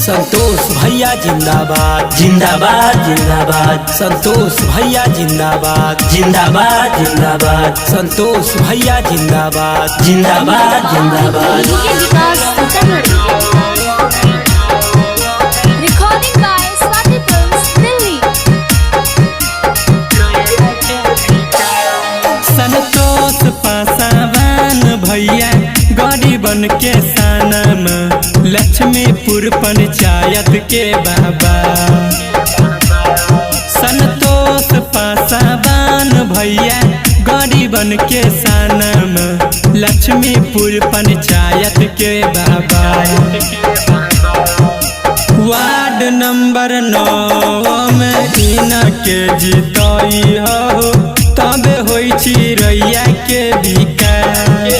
संतोष भैया जिंदाबाद जिंदाबाद जिंदाबाद संतोष भैया जिंदाबाद जिंदाबाद जिंदाबाद संतोष भैया जिंदाबाद जिंदाबाद जिंदाबाद Recording by Swati Films, Delhi. Santosh Paswan भैया गरीबन के सनम लक्ष्मीपुर पंचायत के बाबा। संतोष पासवान भैया गरीबन के सनम लक्ष्मीपुर पंचायत के बाबा। वार्ड नंबर 9 में इनके जीतई हो तबे होई चिड़ैया के विकास।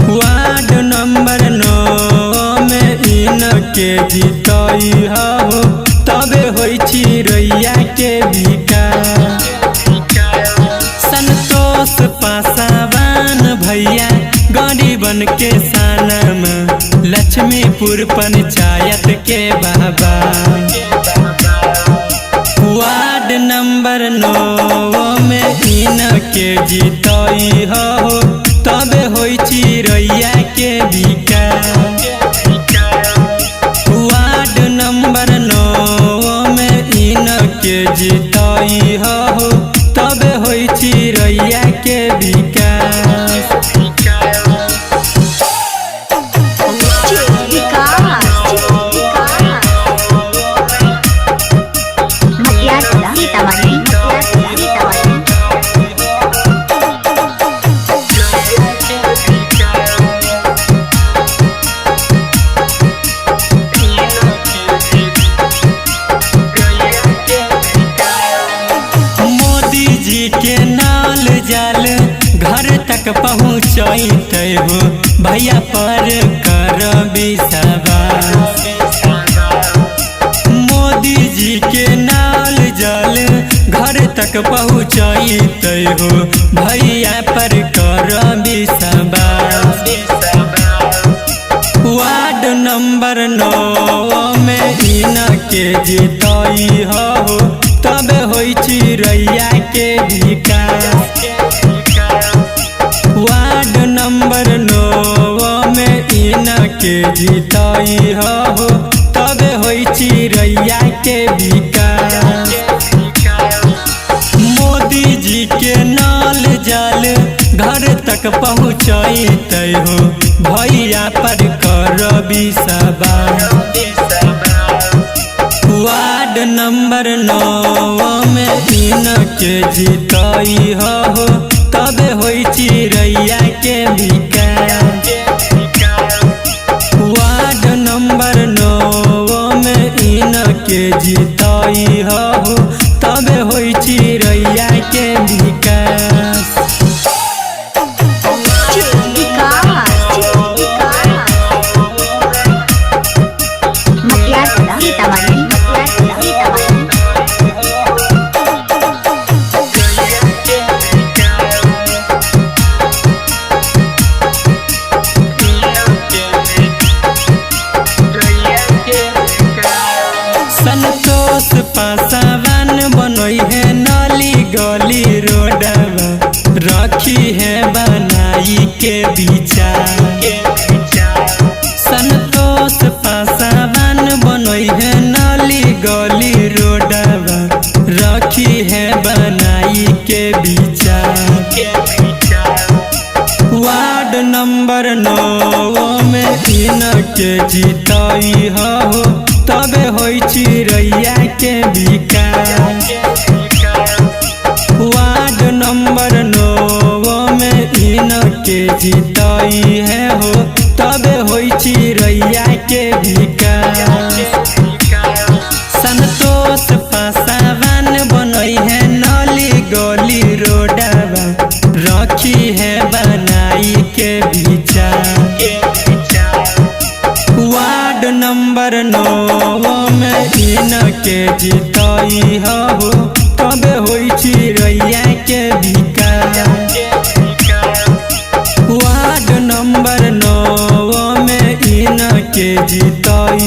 वार्ड नंबर 9 में इनके जीतई हो तबे होई चिड़ैया के विकास। संतोष पासवान भैया गरीबन के सनम लक्ष्मीपुर पंचायत के बाबा। वार्ड नंबर 9 में इनके जीतई हो तबे होई चिड़ैया के विकास। वार्ड नंबर 9 में इनके जीतई हो तबे होई चिड़ैया के विकास। मोदी जी के नाल जाल घर तक पहुँचते हो भैया पर कर विश्वास। मोदी जी के नाल जाल घर तक पहुँचते हो भैया पर कर विश्वास। वार्ड नंबर 9 में इनके जीतई हो तबे होई चिड़ैया के विकास। वार्ड नंबर 9 में इनके जीतई हो तबे होई चिड़ैया के विकास। मोदी जी के नाल जाल घर तक पहुँचते हो भैया पर कर विश्वास। वार्ड नंबर 9 में इनके जीतई हो तबे होई चिड़ैया के विकास। वार्ड नंबर 9 में इनके जीतई हो तबे होई चिड़ैया के विकास। संतोष पासवान बनई है नाली गली रोडवा रखी है बनाई के विचार। संतोष पासवान बनई है नाली गली रोडवा रखी है बनाई के विचार। वार्ड नंबर 9 में इनके जीतई हो तबे होई चिड़ैया के विकास। वार्ड नंबर 9 में इनके जीतई हो तबे होई चिड़ैया के विकास। संतोष पासवान बनई है नाली गली रोडवा रखी है बनाई के विचार। वार्ड नंबर 9 में इनके जीतई हो तबे होई चिड़ैया के विकास। वार्ड नंबर 9 में इनके जीतई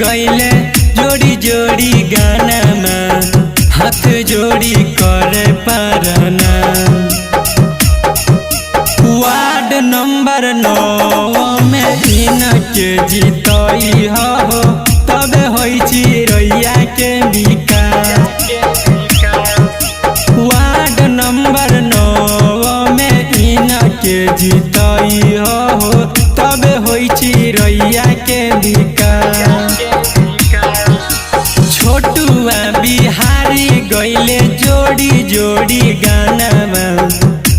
गईले जोड़ी जोड़ी गाना में हाथ जोड़ी करे पारना। वार्ड नंबर 9 में इनके जीतई हो तबे होई चिरैया के विकास। वार्ड नंबर 9 में इनके जीतई हो तबे होई चिरैया के विकास। छोटुआ बिहारी गईले जोड़ी जोड़ी गाना में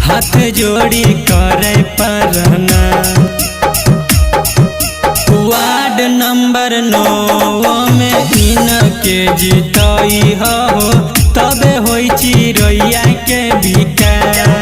हाथ जोड़ी करे पारना। वार्ड नंबर 9 में इनके जीतई हो तबे होई चिरैया के विकास।